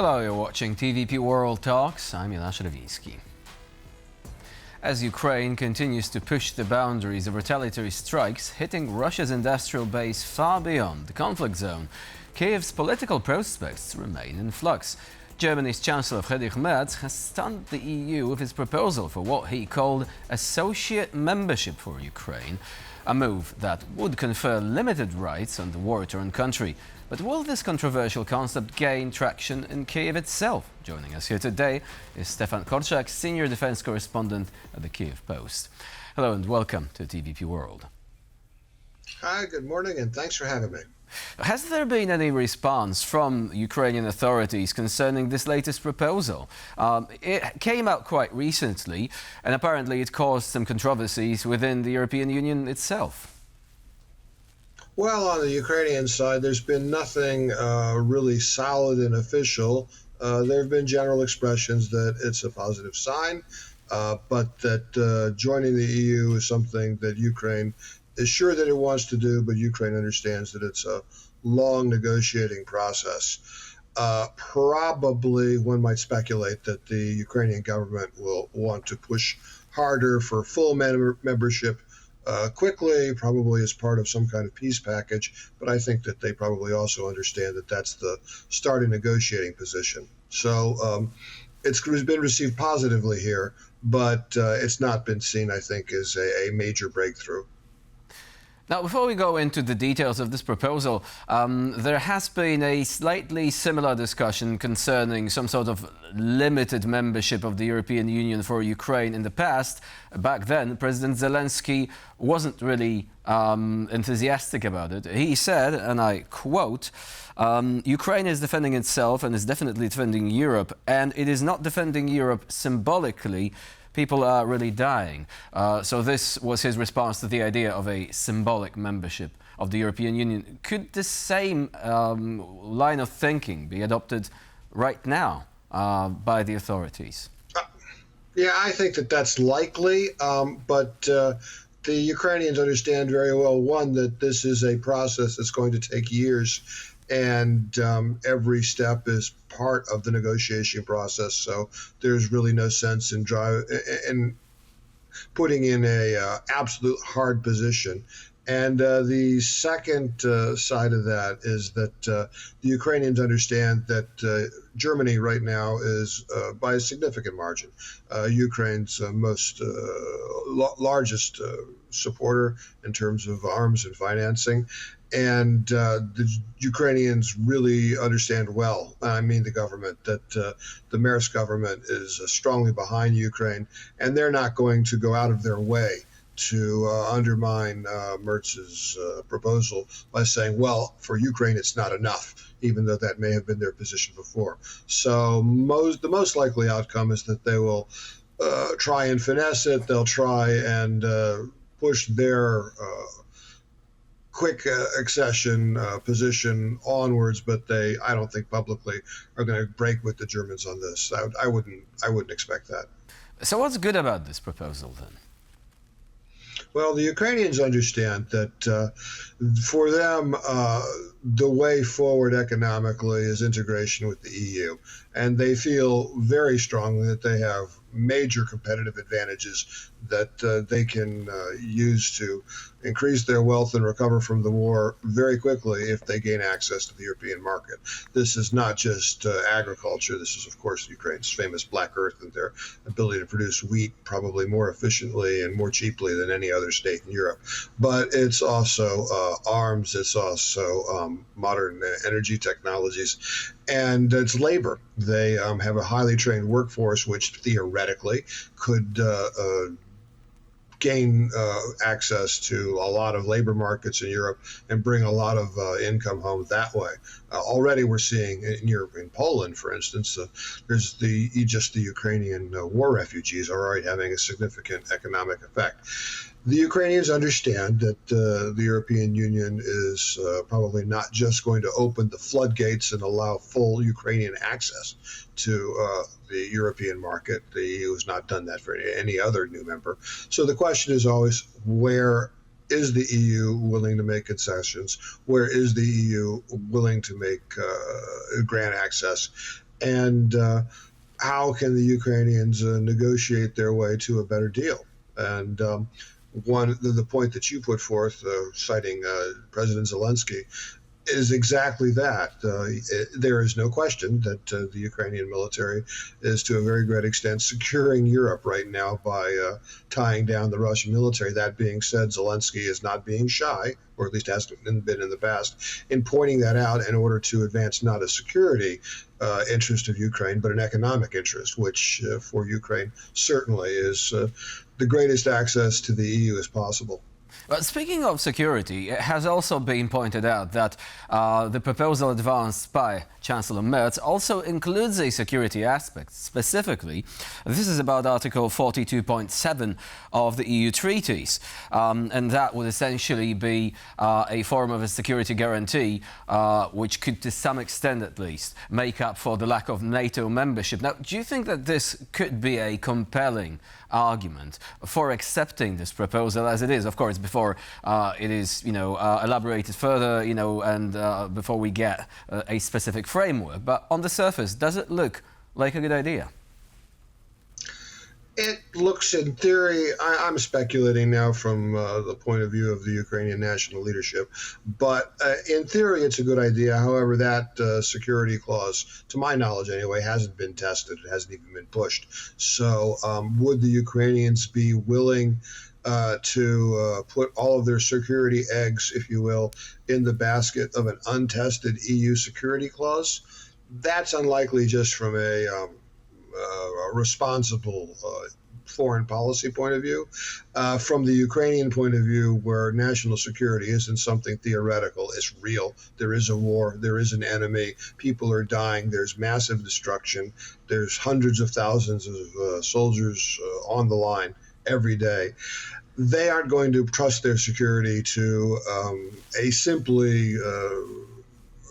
Hello, you're watching TVP World Talks. I'm Jonasz Rewiński. As Ukraine continues to push the boundaries of retaliatory strikes, hitting Russia's industrial base far beyond the conflict zone, Kyiv's political prospects remain in flux. Germany's Chancellor Friedrich Merz has stunned the EU with his proposal for what he called associate membership for Ukraine, a move that would confer limited rights on the war-torn country. But will this controversial concept gain traction in Kyiv itself? Joining us here today is Stefan Korshak, senior defense correspondent at the Kyiv Post. Hello and welcome to TVP World. Hi, good morning, and thanks for having me. Has there been any response from Ukrainian authorities concerning this latest proposal? It came out quite recently, and apparently it caused some controversies within the European Union itself. Well, on the Ukrainian side, there's been nothing really solid and official. There have been general expressions that it's a positive sign, but that joining the EU is something that Ukraine is sure that it wants to do, but Ukraine understands that it's a long negotiating process. Probably one might speculate that the Ukrainian government will want to push harder for full membership quickly, probably as part of some kind of peace package, but I think that they probably also understand that that's the starting negotiating position. So it's been received positively here, but it's not been seen, I think, as a major breakthrough. Now, before we go into the details of this proposal, there has been a slightly similar discussion concerning some sort of limited membership of the European Union for Ukraine in the past. Back then, President Zelensky wasn't really enthusiastic about it. He said, and I quote, Ukraine is defending itself and is definitely defending Europe, and it is not defending Europe symbolically. People are really dying. So this was his response to the idea of a symbolic membership of the European Union. Could the same line of thinking be adopted right now by the authorities? Yeah, I think that that's likely, but the Ukrainians understand very well, one, that this is a process that's going to take years, and every step is part of the negotiation process. So there's really no sense in putting in a absolute hard position. And the second side of that is that the Ukrainians understand that Germany right now is, by a significant margin, Ukraine's largest supporter in terms of arms and financing. And the Ukrainians really understand well, I mean the government, that the Merz government is strongly behind Ukraine, and they're not going to go out of their way to undermine Merz's proposal by saying, well, for Ukraine it's not enough, even though that may have been their position before. So the most likely outcome is that they will try and finesse it. They'll try and push their quick accession position onwards, but I don't think publicly are going to break with the Germans on this. I wouldn't expect that. So what's good about this proposal then? Well, the Ukrainians understand that for them, the way forward economically is integration with the EU. And they feel very strongly that they have major competitive advantages that they can use to increase their wealth and recover from the war very quickly if they gain access to the European market. This is not just agriculture. This is, of course, Ukraine's famous black earth and their ability to produce wheat probably more efficiently and more cheaply than any other state in Europe. But it's also arms. It's also modern energy technologies. And it's labor. They have a highly trained workforce, which theoretically could gain access to a lot of labor markets in Europe and bring a lot of income home that way. Already we're seeing in Europe, in Poland, for instance, there's just the Ukrainian war refugees are already having a significant economic effect. The Ukrainians understand that the European Union is probably not just going to open the floodgates and allow full Ukrainian access to the European market. The EU has not done that for any other new member. So the question is always, where is the EU willing to make concessions? Where is the EU willing to make grant access? and how can the Ukrainians negotiate their way to a better deal? And the point that you put forth, citing President Zelensky, is exactly that. There is no question that the Ukrainian military is, to a very great extent, securing Europe right now by tying down the Russian military. That being said, Zelensky is not being shy, or at least hasn't been in the past, in pointing that out in order to advance not a security interest of Ukraine, but an economic interest, which for Ukraine certainly is the greatest access to the EU as possible. Well, speaking of security, it has also been pointed out that the proposal advanced by Chancellor Merz also includes a security aspect. Specifically, this is about Article 42.7 of the EU treaties, and that would essentially be a form of a security guarantee, which could, to some extent at least, make up for the lack of NATO membership. Now, do you think that this could be a compelling argument for accepting this proposal as it is, of course, before it is, elaborated further, and before we get a specific framework? But on the surface, does it look like a good idea? It looks, in theory, I'm speculating now from the point of view of the Ukrainian national leadership, but in theory, it's a good idea. However, that security clause, to my knowledge anyway, hasn't been tested. It hasn't even been pushed. So would the Ukrainians be willing to put all of their security eggs, if you will, in the basket of an untested EU security clause? That's unlikely, just from a responsible foreign policy point of view. From the Ukrainian point of view, where national security isn't something theoretical, it's real. There is a war, there is an enemy, people are dying, there's massive destruction, there's hundreds of thousands of soldiers on the line every day. They aren't going to trust their security to a simply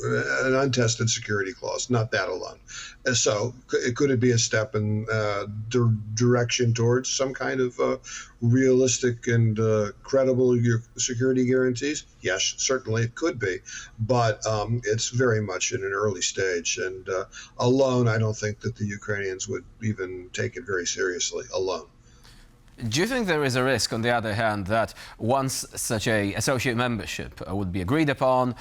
an untested security clause, not that alone. So could it be a step in direction towards some kind of realistic and credible security guarantees? Yes, certainly it could be, but it's very much in an early stage, and alone, I don't think that the Ukrainians would even take it very seriously alone. Do you think there is a risk, on the other hand, that once such a associate membership would be agreed upon,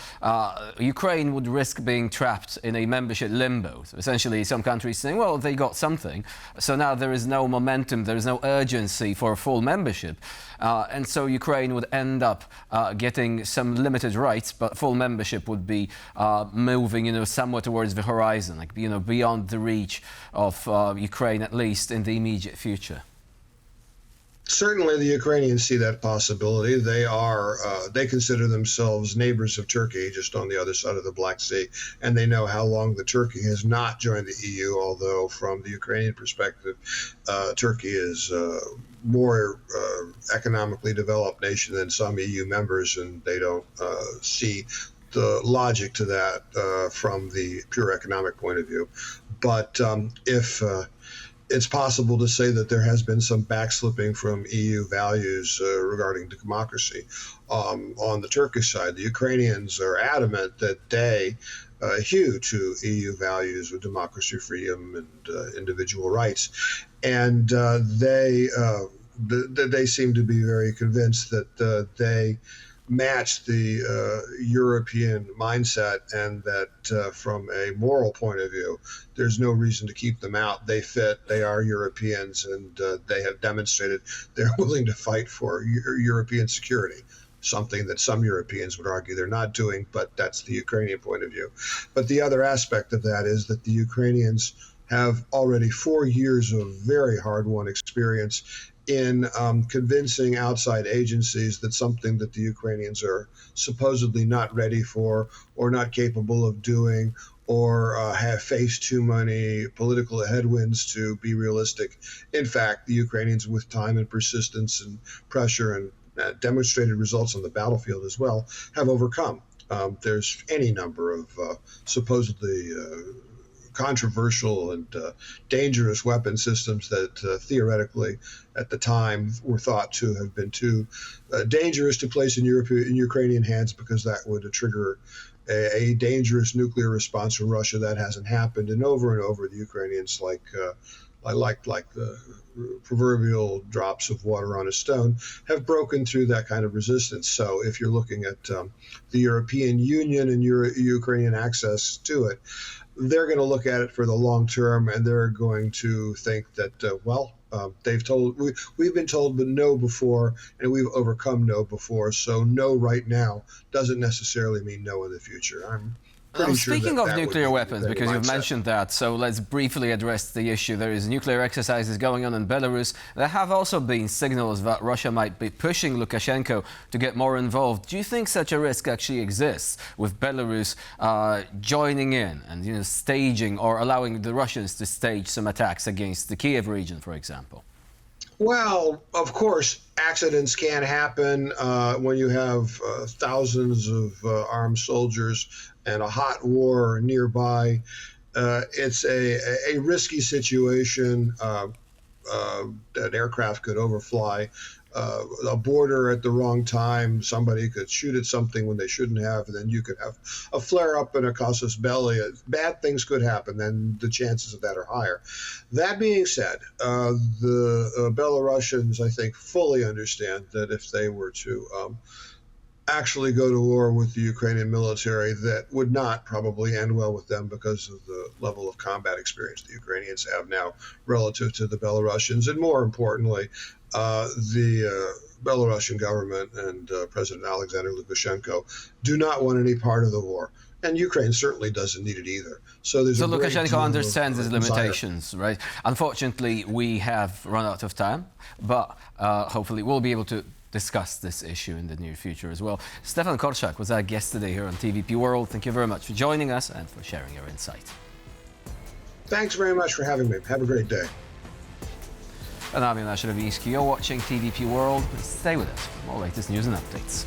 Ukraine would risk being trapped in a membership limbo? So essentially, some countries saying, well, they got something, so now there is no momentum, there is no urgency for full membership, and so Ukraine would end up getting some limited rights, but full membership would be moving, somewhere towards the horizon, like, beyond the reach of Ukraine, at least in the immediate future. Certainly, the Ukrainians see that possibility. They consider themselves neighbors of Turkey, just on the other side of the Black Sea, and they know how long that Turkey has not joined the EU. Although, from the Ukrainian perspective, Turkey is more economically developed nation than some EU members, and they don't see the logic to that from the pure economic point of view. But if it's possible to say that there has been some backslipping from EU values regarding democracy on the Turkish side. The Ukrainians are adamant that they hew to EU values of democracy, freedom, and individual rights, and they seem to be very convinced that they match the European mindset, and that from a moral point of view, there's no reason to keep them out. They fit, they are Europeans, and they have demonstrated they're willing to fight for European security, something that some Europeans would argue they're not doing, but that's the Ukrainian point of view. But the other aspect of that is that the Ukrainians have already 4 years of very hard-won experience in convincing outside agencies that something that the Ukrainians are supposedly not ready for, or not capable of doing, or have faced too many political headwinds to be realistic. In fact, the Ukrainians, with time and persistence and pressure and demonstrated results on the battlefield as well, have overcome. There's any number of supposedly controversial and dangerous weapon systems that theoretically at the time were thought to have been too dangerous to place in Ukrainian hands, because that would trigger a dangerous nuclear response from Russia. That hasn't happened, and over the Ukrainians, like the proverbial drops of water on a stone, have broken through that kind of resistance. So if you're looking at the European Union and Ukrainian access to it, they're going to look at it for the long term, and they're going to think that, we've been told no before, and we've overcome no before. So no right now doesn't necessarily mean no in the future. I'm pretty sure speaking of that nuclear would be weapons, the because you've mindset. mentioned that, so let's briefly address the issue. There is nuclear exercises going on in Belarus. There have also been signals that Russia might be pushing Lukashenko to get more involved. Do you think such a risk actually exists, with Belarus joining in and staging or allowing the Russians to stage some attacks against the Kiev region, for example? Well, of course, accidents can happen when you have thousands of armed soldiers and a hot war nearby. It's a risky situation. An aircraft could overfly a border at the wrong time. Somebody could shoot at something when they shouldn't have, and then you could have a flare-up in a casus belli. Bad things could happen, and the chances of that are higher. That being said, the Belarusians, I think, fully understand that if they were to actually go to war with the Ukrainian military, that would not probably end well with them because of the level of combat experience the Ukrainians have now relative to the Belarusians. And more importantly, the Belarusian government and President Alexander Lukashenko do not want any part of the war. And Ukraine certainly doesn't need it either. So there's So a great Lukashenko deal understands of his desire. limitations, right? Unfortunately, we have run out of time, but hopefully we'll be able to discuss this issue in the near future as well. Stefan Korshak was our guest today here on TVP World. Thank you very much for joining us and for sharing your insight. Thanks very much for having me. Have a great day. And I'm Jonasz Rewiński. You're watching TVP World. Please stay with us for more latest news and updates.